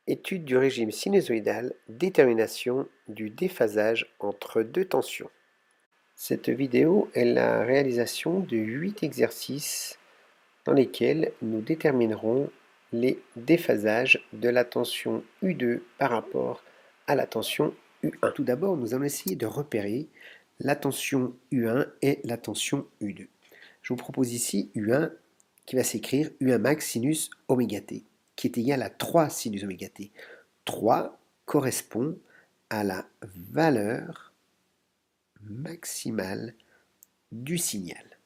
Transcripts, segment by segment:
Étude du régime sinusoïdal, détermination du déphasage entre deux tensions. Cette vidéo est la réalisation de 8 exercices dans lesquels nous déterminerons les déphasages de la tension U2 par rapport à la tension U1. Tout d'abord, nous allons essayer de repérer la tension U1 et la tension U2. Je vous propose ici U1 qui va s'écrire U1 max sinus oméga t, qui est égal à 3 sinus oméga t. 3 correspond à la valeur maximale du signal.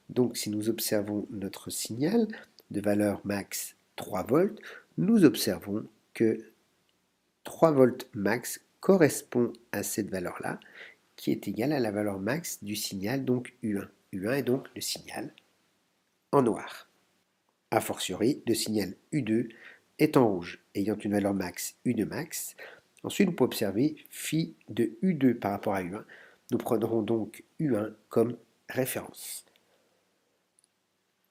Donc si nous observons notre signal de valeur max 3 volts, nous observons que 3 volts max correspond à cette valeur-là, qui est égale à la valeur max du signal, donc U1. U1 est donc le signal en noir. A fortiori, le signal U2 est en rouge, ayant une valeur max U2 max. Ensuite, nous pouvons observer phi de U2 par rapport à U1. Nous prendrons donc U1 comme référence.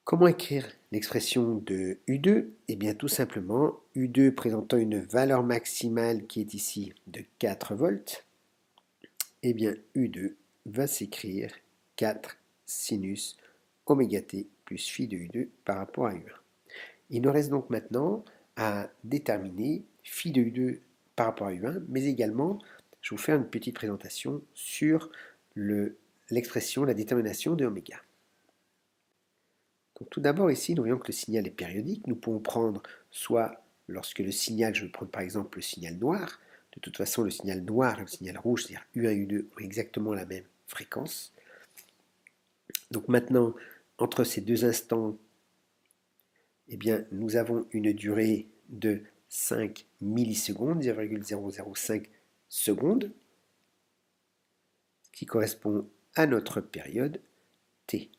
Comment écrire l'expression de U2? Eh bien, tout simplement, U2 présentant une valeur maximale qui est ici de 4 volts, eh bien, U2 va s'écrire 4 sinus oméga t plus phi de U2 par rapport à U1. Il nous reste donc maintenant à déterminer phi de U2 par rapport à U1, mais également, je vais vous faire une petite présentation sur l'expression, la détermination de oméga. Donc tout d'abord ici, nous voyons que le signal est périodique. Nous pouvons prendre soit lorsque le signal, je vais prendre par exemple le signal noir, de toute façon le signal noir et le signal rouge, c'est-à-dire U1 et U2, ont exactement la même fréquence. Donc maintenant, entre ces deux instants, eh bien, nous avons une durée de 5 millisecondes, 0,005 secondes, qui correspond à notre période t.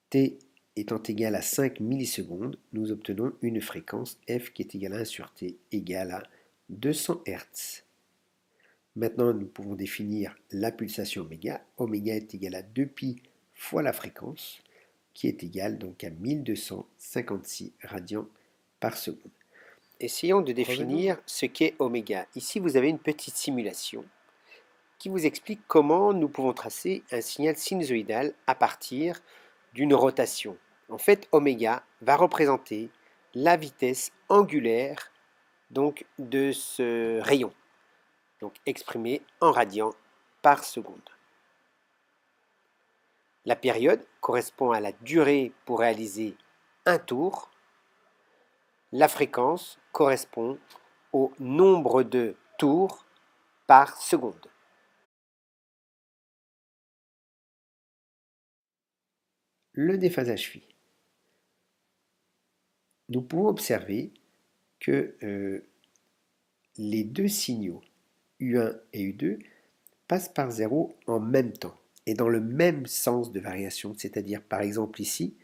T étant égal à 5 millisecondes, nous obtenons une fréquence f qui est égale à 1 sur t égale à 200 Hz. Maintenant, nous pouvons définir la pulsation oméga. Oméga est égal à 2pi fois la fréquence, qui est égale donc à 1256 radians par seconde. Essayons de définir ce qu'est oméga. Ici, vous avez une petite simulation qui vous explique comment nous pouvons tracer un signal sinusoïdal à partir d'une rotation. En fait, oméga va représenter la vitesse angulaire donc, de ce rayon, donc exprimé en radians par seconde. La période correspond à la durée pour réaliser un tour. La fréquence correspond au nombre de tours par seconde. Le déphasage phi. Nous pouvons observer que les deux signaux U1 et U2 passent par 0 en même temps et dans le même sens de variation, c'est-à-dire par exemple ici,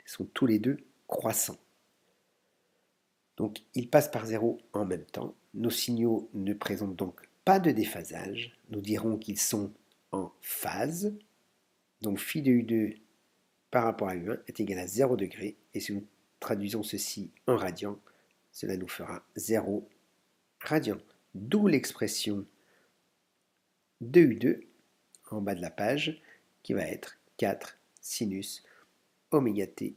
ils sont tous les deux croissants. Donc ils passent par 0 en même temps. Nos signaux ne présentent donc pas de déphasage. Nous dirons qu'ils sont en phase. Donc phi de U2 par rapport à U1 est égal à 0 degré. Et si nous traduisons ceci en radians, cela nous fera 0 radian. D'où l'expression de U2 en bas de la page qui va être 4 sinus oméga t.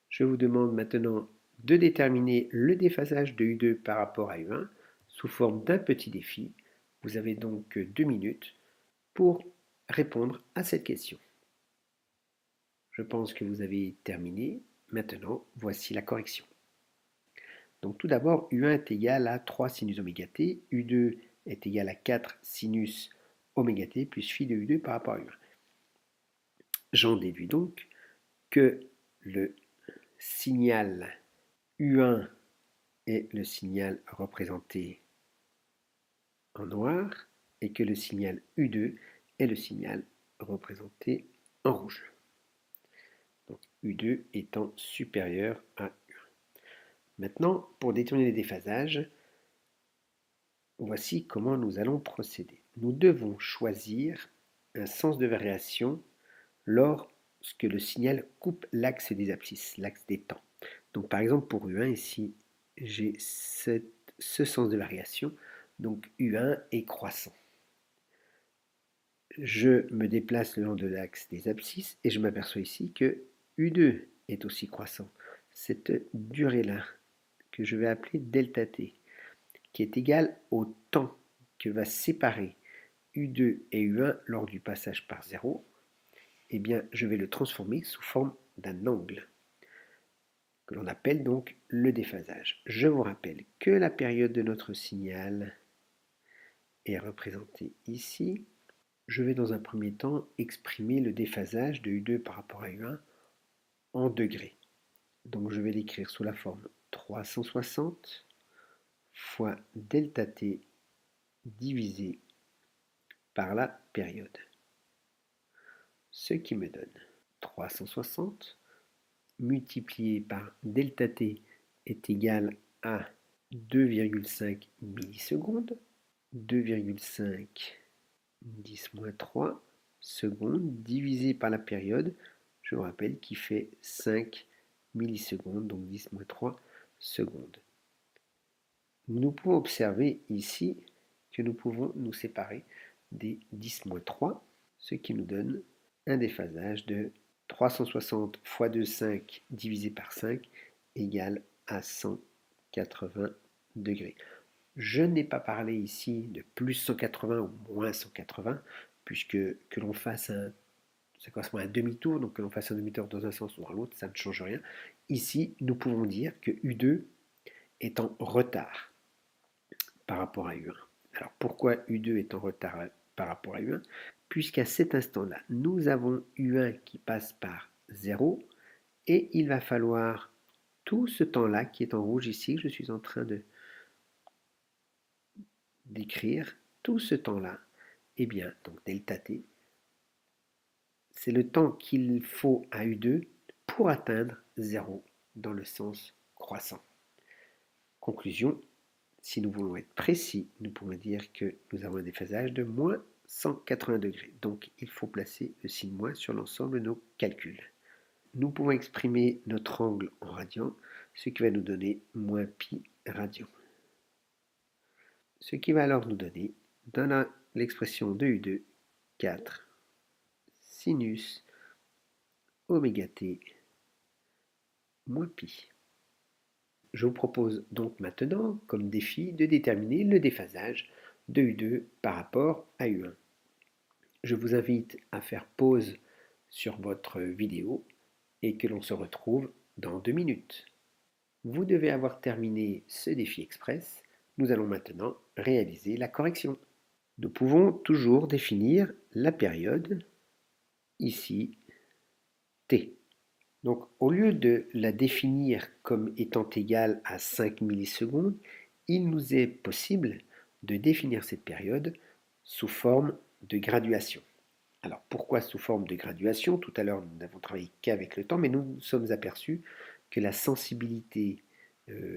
Je vous demande maintenant de déterminer le déphasage de U2 par rapport à U1 sous forme d'un petit défi. Vous avez donc 2 minutes pour répondre à cette question. Je pense que vous avez terminé. Maintenant, voici la correction. Donc tout d'abord, U1 est égal à 3 sinus oméga t, U2 est égal à 4 sinus oméga t plus phi de U2 par rapport à U1. J'en déduis donc que le signal U1 est le signal représenté en noir et que le signal U2 est le signal représenté en rouge. Donc U2 étant supérieur à U1. Maintenant, pour déterminer les déphasages, voici comment nous allons procéder. Nous devons choisir un sens de variation lors lorsque le signal coupe l'axe des abscisses, l'axe des temps. Donc par exemple pour U1 ici, j'ai ce sens de variation, donc U1 est croissant. Je me déplace le long de l'axe des abscisses et je m'aperçois ici que U2 est aussi croissant. Cette durée-là, que je vais appeler delta t, qui est égale au temps que va séparer U2 et U1 lors du passage par 0, eh bien, je vais le transformer sous forme d'un angle, que l'on appelle donc le déphasage. Je vous rappelle que la période de notre signal est représentée ici. Je vais dans un premier temps exprimer le déphasage de U2 par rapport à U1 en degrés. Donc je vais l'écrire sous la forme 360 fois delta t divisé par la période. Ce qui me donne 360 multiplié par delta t est égal à 2,5 millisecondes, 2,5 10-3 secondes divisé par la période, je vous rappelle, qui fait 5 millisecondes, donc 10-3 secondes. Nous pouvons observer ici que nous pouvons nous séparer des 10-3, ce qui nous donne un déphasage de 360 fois 2,5 divisé par 5 égale à 180 degrés. Je n'ai pas parlé ici de plus 180 ou moins 180, puisque que l'on fasse ça correspond à un demi-tour, donc que l'on fasse un demi-tour dans un sens ou dans l'autre, ça ne change rien. Ici, nous pouvons dire que U2 est en retard par rapport à U1. Alors pourquoi U2 est en retard par rapport à U1? Puisqu'à cet instant-là, nous avons U1 qui passe par 0, et il va falloir tout ce temps-là qui est en rouge ici, que je suis en train d'écrire, tout ce temps-là, eh bien, donc delta t, c'est le temps qu'il faut à U2 pour atteindre 0 dans le sens croissant. Conclusion, si nous voulons être précis, nous pouvons dire que nous avons un déphasage de moins 180 degrés. Donc il faut placer le signe moins sur l'ensemble de nos calculs. Nous pouvons exprimer notre angle en radians, ce qui va nous donner moins pi radian. Ce qui va alors nous donner, dans l'expression de U2, 4 sinus oméga t moins pi. Je vous propose donc maintenant, comme défi, de déterminer le déphasage de U2 par rapport à U1. Je vous invite à faire pause sur votre vidéo et que l'on se retrouve dans 2 minutes. Vous devez avoir terminé ce défi express. Nous allons maintenant réaliser la correction. Nous pouvons toujours définir la période, ici, t. Donc au lieu de la définir comme étant égale à 5 millisecondes, il nous est possible de définir cette période sous forme de graduation. Alors pourquoi sous forme de graduation? Tout à l'heure nous n'avons travaillé qu'avec le temps, mais nous nous sommes aperçus que la sensibilité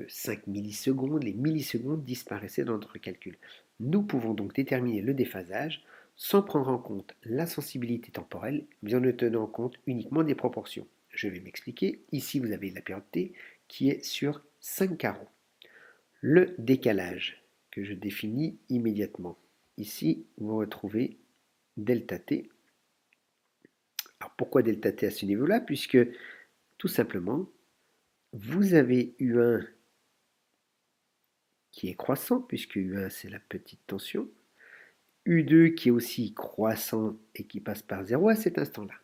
5 millisecondes, les millisecondes disparaissaient dans notre calcul. Nous pouvons donc déterminer le déphasage sans prendre en compte la sensibilité temporelle, mais en ne tenant compte uniquement des proportions. Je vais m'expliquer. Ici, vous avez la période t qui est sur 5 carreaux. Le décalage que je définis immédiatement. Ici, vous retrouvez delta t. Alors pourquoi delta t à ce niveau-là? Puisque tout simplement, vous avez U1 qui est croissant, puisque U1 c'est la petite tension, U2 qui est aussi croissant et qui passe par 0 à cet instant-là.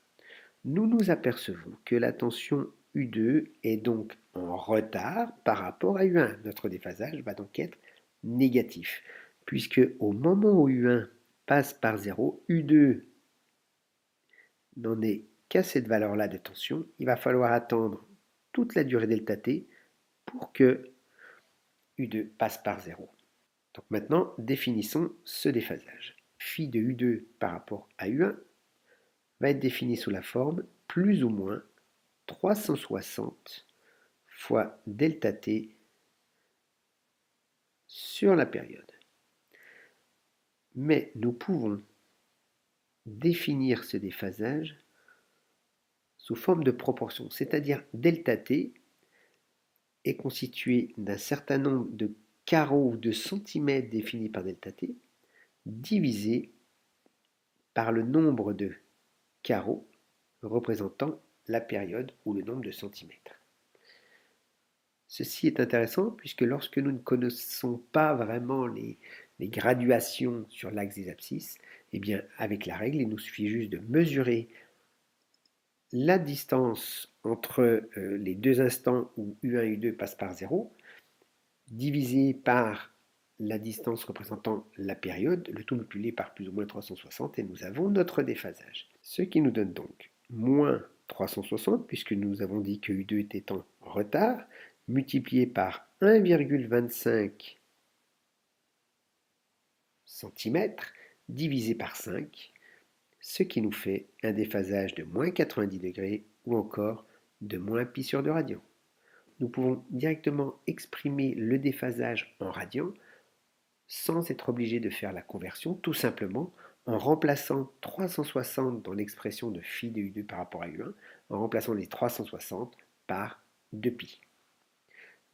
Nous nous apercevons que la tension U2 est donc en retard par rapport à U1. Notre déphasage va donc être négatif, puisque au moment où U1 passe par 0, U2 n'en est qu'à cette valeur-là de tension. Il va falloir attendre toute la durée delta t pour que U2 passe par 0. Donc maintenant, définissons ce déphasage. Phi de U2 par rapport à U1 va être défini sous la forme plus ou moins 360 fois delta t sur la période. Mais nous pouvons définir ce déphasage sous forme de proportion, c'est-à-dire delta t est constitué d'un certain nombre de carreaux ou de centimètres définis par delta t, divisé par le nombre de carreaux représentant la période ou le nombre de centimètres. Ceci est intéressant puisque lorsque nous ne connaissons pas vraiment les graduations sur l'axe des abscisses, eh bien avec la règle, il nous suffit juste de mesurer la distance entre les deux instants où U1 et U2 passent par 0, divisé par la distance représentant la période, le tout multiplié par plus ou moins 360, et nous avons notre déphasage. Ce qui nous donne donc moins 360, puisque nous avons dit que U2 était en retard, multiplié par 1,25 cm, divisé par 5, ce qui nous fait un déphasage de moins 90 degrés ou encore de moins pi sur 2 radians. Nous pouvons directement exprimer le déphasage en radians sans être obligé de faire la conversion, tout simplement en remplaçant 360 dans l'expression de phi de U2 par rapport à U1, en remplaçant les 360 par 2pi.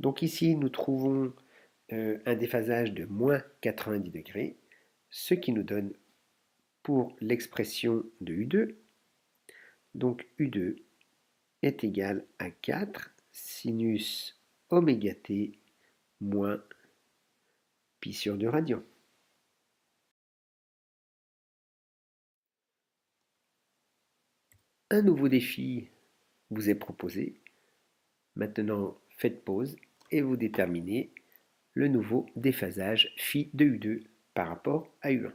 Donc ici, nous trouvons un déphasage de moins 90 degrés, ce qui nous donne pour l'expression de U2, donc U2 est égal à 4 sinus oméga t moins pi sur 2 radians. Un nouveau défi vous est proposé. Maintenant, faites pause et vous déterminez le nouveau déphasage phi de U2 par rapport à U1.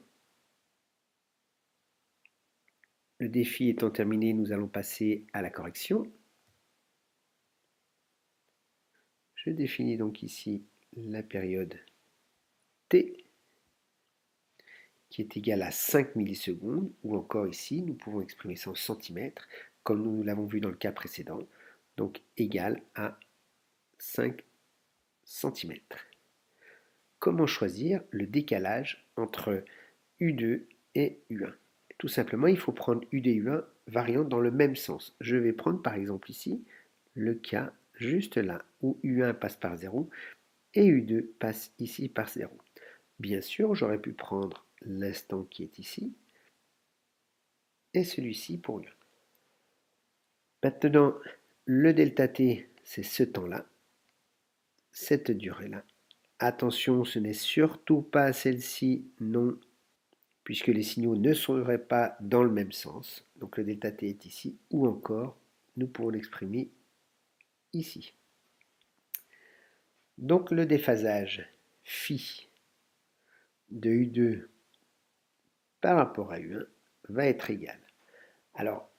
Le défi étant terminé, nous allons passer à la correction. Je définis donc ici la période t qui est égale à 5 millisecondes, ou encore ici, nous pouvons exprimer ça en centimètres, comme nous l'avons vu dans le cas précédent, donc égal à 5 centimètres. Comment choisir le décalage entre U2 et U1? Tout simplement, il faut prendre U2 et U1 variant dans le même sens. Je vais prendre par exemple ici le cas juste là où U1 passe par 0 et U2 passe ici par 0. Bien sûr, j'aurais pu prendre l'instant qui est ici et celui-ci pour U1. Maintenant, le delta t, c'est ce temps-là, cette durée-là. Attention, ce n'est surtout pas celle-ci, non, puisque les signaux ne seraient pas dans le même sens. Donc le delta t est ici, ou encore, nous pourrons l'exprimer ici. Donc le déphasage phi de U2 par rapport à U1 va être égal. Alors,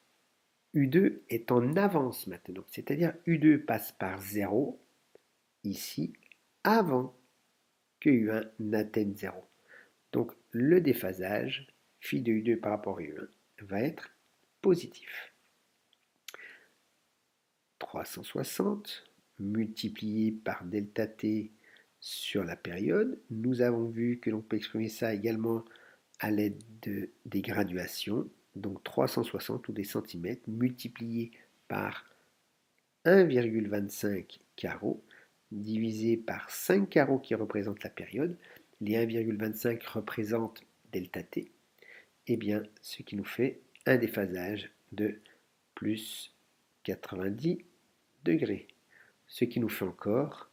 U2 est en avance maintenant, c'est-à-dire U2 passe par 0 ici avant que U1 n'atteigne 0. Donc le déphasage phi de U2 par rapport à U1 va être positif. 360 multiplié par delta t sur la période. Nous avons vu que l'on peut exprimer ça également à l'aide des graduations. Donc 360 ou des centimètres multiplié par 1,25 carreaux divisé par 5 carreaux qui représentent la période. Les 1,25 représentent delta t. Et bien, ce qui nous fait un déphasage de plus 90 degrés. Ce qui nous fait encore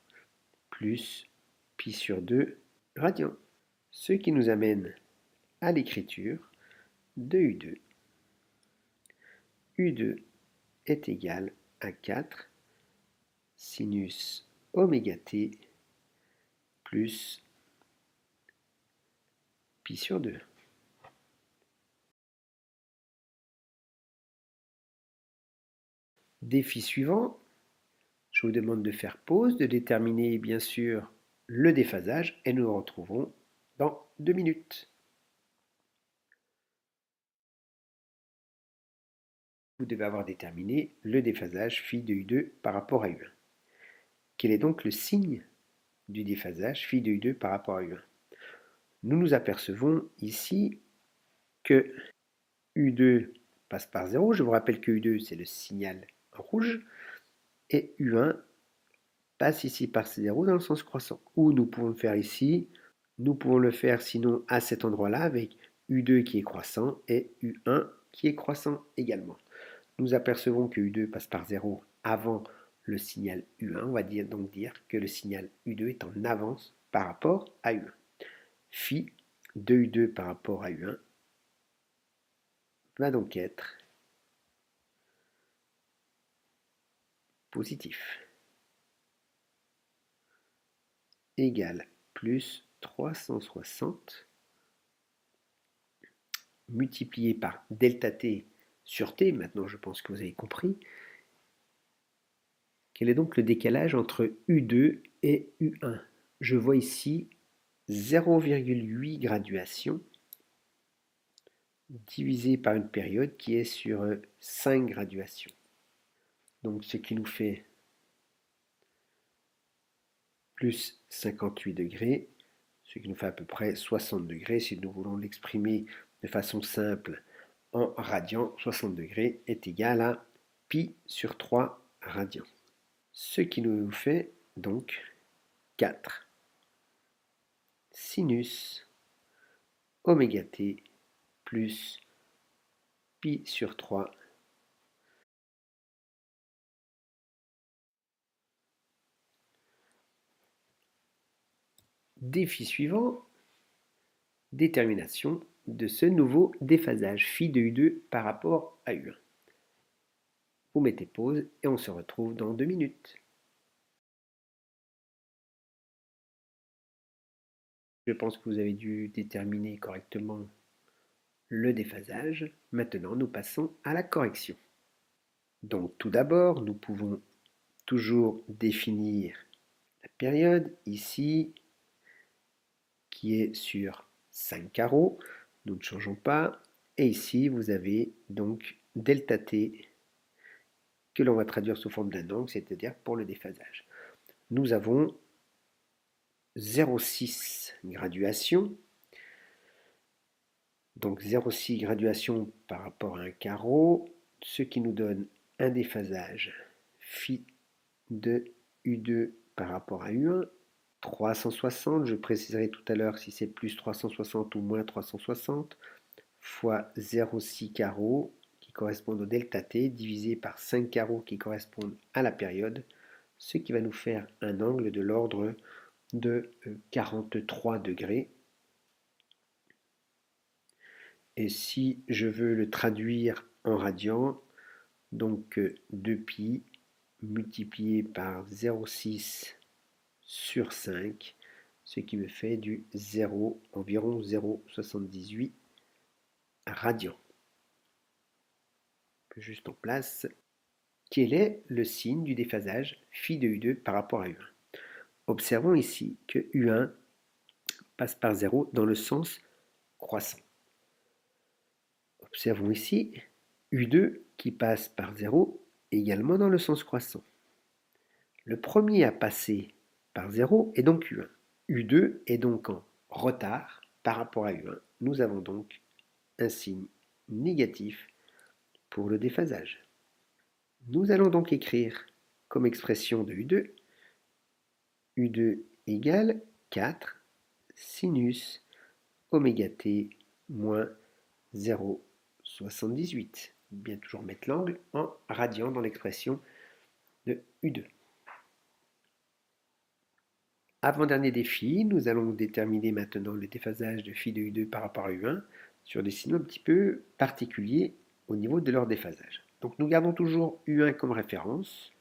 plus pi sur 2 radians. Ce qui nous amène à l'écriture de U2. U2 est égal à 4 sinus oméga t plus pi sur 2. Défi suivant, je vous demande de faire pause, de déterminer bien sûr le déphasage et nous nous retrouvons dans 2 minutes. Vous devez avoir déterminé le déphasage phi de U2 par rapport à U1. Quel est donc le signe du déphasage phi de U2 par rapport à U1? Nous nous apercevons ici que U2 passe par 0. Je vous rappelle que U2, c'est le signal rouge. Et U1 passe ici par 0 dans le sens croissant. Ou nous pouvons le faire ici. Nous pouvons le faire sinon à cet endroit-là avec U2 qui est croissant et U1 qui est croissant également. Nous apercevons que U2 passe par 0 avant le signal U1. On va donc dire que le signal U2 est en avance par rapport à U1. Phi de U2 par rapport à U1 va donc être positif. Égale plus 360 multiplié par delta t sur t. Maintenant, je pense que vous avez compris. Quel est donc le décalage entre U2 et U1? Je vois ici 0,8 graduation divisé par une période qui est sur 5 graduations. Donc ce qui nous fait plus 58 degrés, ce qui nous fait à peu près 60 degrés. Si nous voulons l'exprimer de façon simple en radians, 60 degrés est égal à pi sur 3 radians. Ce qui nous fait donc 4 sinus oméga t plus pi sur 3 . Défi suivant, détermination de ce nouveau déphasage phi de U2 par rapport à U1. Vous mettez pause et on se retrouve dans 2 minutes. Je pense que vous avez dû déterminer correctement le déphasage. Maintenant, nous passons à la correction. Donc tout d'abord, nous pouvons toujours définir la période ici qui est sur 5 carreaux. Nous ne changeons pas. Et ici, vous avez donc delta t que l'on va traduire sous forme d'un angle, c'est-à-dire pour le déphasage. Nous avons 0,6 graduation. Donc 0,6 graduation par rapport à un carreau, ce qui nous donne un déphasage phi de U2 par rapport à U1. 360, je préciserai tout à l'heure si c'est plus 360 ou moins 360, fois 0,6 carreaux qui correspondent au delta t, divisé par 5 carreaux qui correspondent à la période, ce qui va nous faire un angle de l'ordre de 43 degrés. Et si je veux le traduire en radians, donc 2pi multiplié par 0,6 sur 5, ce qui me fait du 0, environ 0,78 radians. Juste en place. Quel est le signe du déphasage phi de U2 par rapport à U1? Observons ici que U1 passe par 0 dans le sens croissant. Observons ici U2 qui passe par 0 également dans le sens croissant. Le premier à passer par 0 est donc U1. U2 est donc en retard par rapport à U1. Nous avons donc un signe négatif pour le déphasage. Nous allons donc écrire comme expression de U2, U2 égale 4 sinus oméga t moins 0,78. Bien toujours mettre l'angle en radian dans l'expression de U2. Avant-dernier défi, nous allons déterminer maintenant le déphasage de phi de U2 par rapport à U1 sur des signaux un petit peu particuliers au niveau de leur déphasage. Donc nous gardons toujours U1 comme référence.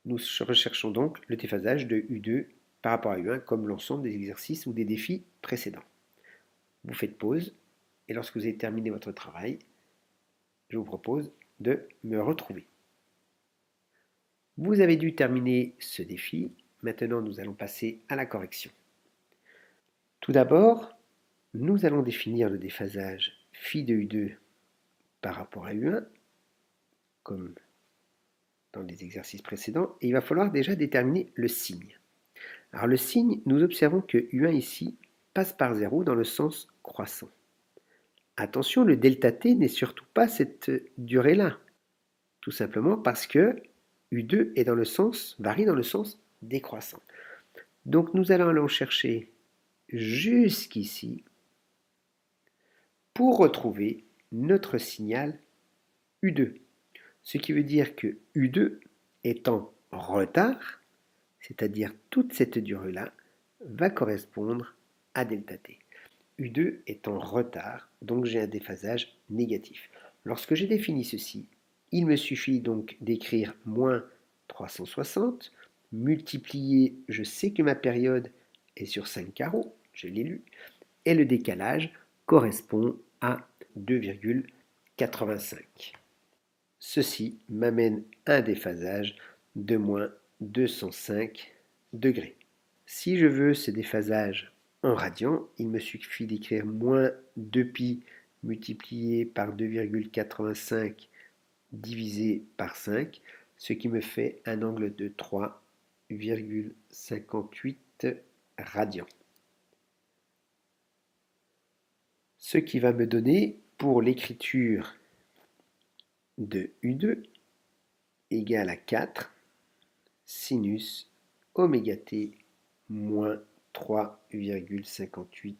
Nous recherchons donc le déphasage de U2 par rapport à U1 comme l'ensemble des exercices ou des défis précédents. Vous faites pause et lorsque vous avez terminé votre travail, je vous propose de me retrouver. Vous avez dû terminer ce défi. Maintenant, nous allons passer à la correction. Tout d'abord, nous allons définir le déphasage phi de U2 par rapport à U1, comme dans les exercices précédents, et il va falloir déjà déterminer le signe. Alors le signe, nous observons que U1 ici passe par 0 dans le sens croissant. Attention, le delta t n'est surtout pas cette durée-là, tout simplement parce que U2 est varie dans le sens décroissant. Donc nous allons aller chercher jusqu'ici pour retrouver notre signal U2. Ce qui veut dire que U2 est en retard, c'est-à-dire toute cette durée-là va correspondre à delta t. U2 est en retard, donc j'ai un déphasage négatif. Lorsque j'ai défini ceci, il me suffit donc d'écrire moins 360, multiplier, je sais que ma période est sur 5 carreaux, je l'ai lu, et le décalage correspond à 2,85. Ceci m'amène à un déphasage de moins 205 degrés. Si je veux ce déphasage en radians, il me suffit d'écrire moins 2pi multiplié par 2,85 divisé par 5, ce qui me fait un angle de 3,58 radians. Ce qui va me donner, pour l'écriture de U2, égale à 4 sinus oméga t moins 3,58.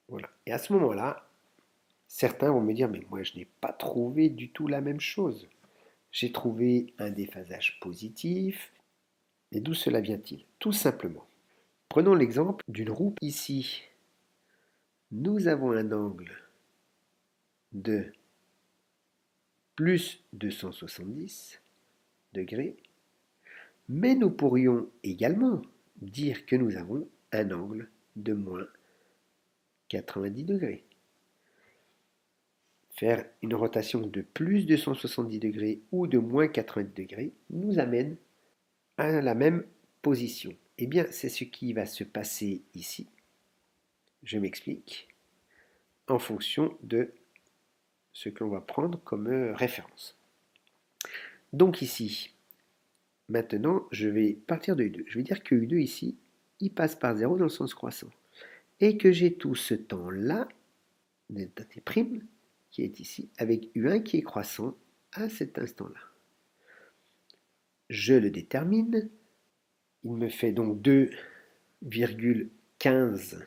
Voilà. Et à ce moment-là, certains vont me dire, mais moi je n'ai pas trouvé du tout la même chose. J'ai trouvé un déphasage positif. Et d'où cela vient-il? Tout simplement. Prenons l'exemple d'une roue ici. Nous avons un angle de plus 270 degrés, mais nous pourrions également dire que nous avons un angle de moins 90 degrés. Faire une rotation de plus 270 degrés ou de moins 90 degrés nous amène à la même position. Eh bien, c'est ce qui va se passer ici. Je m'explique. En fonction de ce qu'on va prendre comme référence. Donc ici, maintenant, je vais partir de U2. Je vais dire que U2 ici, il passe par 0 dans le sens croissant. Et que j'ai tout ce temps-là, delta t', qui est ici, avec U1 qui est croissant à cet instant-là. Je le détermine. Il me fait donc 2,15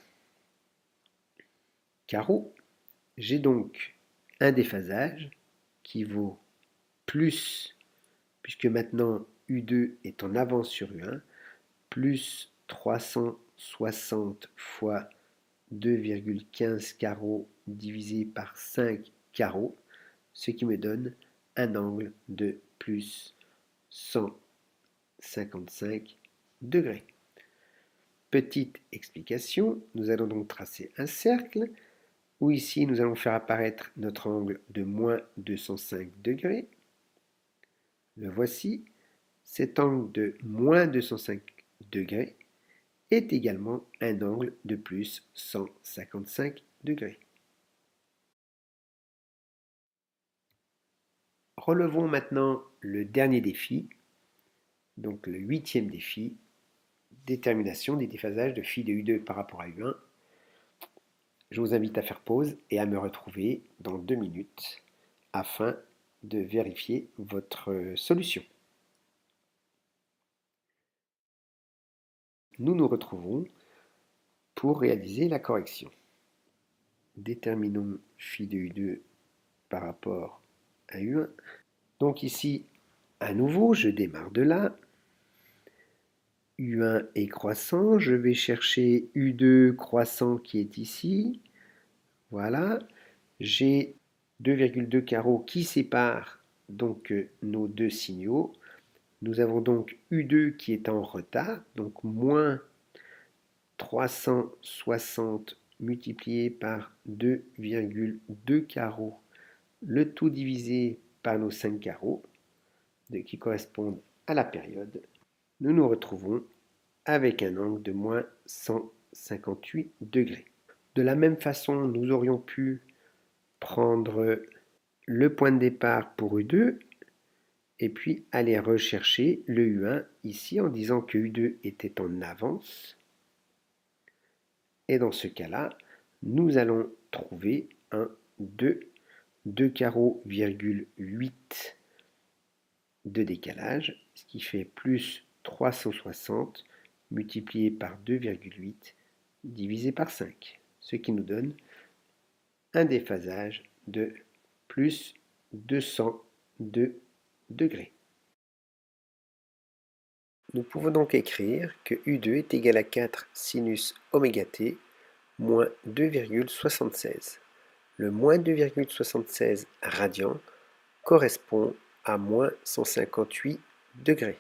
carreaux. J'ai donc un déphasage qui vaut plus, puisque maintenant U2 est en avance sur U1, plus 360 fois 2,15 carreaux divisé par 5 carreaux, ce qui me donne un angle de plus 155 degrés. Petite explication, nous allons donc tracer un cercle où ici nous allons faire apparaître notre angle de moins 205 degrés. Le voici. Cet angle de moins 205 degrés est également un angle de plus 155 degrés. Relevons maintenant le dernier défi, donc le 8e défi, détermination des déphasages de phi de U2 par rapport à U1. Je vous invite à faire pause et à me retrouver dans 2 minutes afin de vérifier votre solution. Nous nous retrouvons pour réaliser la correction. Déterminons phi de U2 par rapport à U1. Donc ici, à nouveau, je démarre de là. U1 est croissant, je vais chercher U2 croissant qui est ici. Voilà. J'ai 2,2 carreaux qui séparent donc nos deux signaux. Nous avons donc U2 qui est en retard, donc moins 360 multiplié par 2,2 carreaux, le tout divisé par nos 5 carreaux, qui correspondent à la période. Nous nous retrouvons avec un angle de moins 158 degrés. De la même façon, nous aurions pu prendre le point de départ pour U2 et puis aller rechercher le U1 ici en disant que U2 était en avance. Et dans ce cas-là, nous allons trouver un 2 carreaux, virgule 8 de décalage, ce qui fait plus 360 multiplié par 2,8 divisé par 5, ce qui nous donne un déphasage de plus 202 degrés. Nous pouvons donc écrire que U2 est égal à 4 sinus oméga t moins 2,76. Le moins 2,76 radians correspond à moins 158 degrés.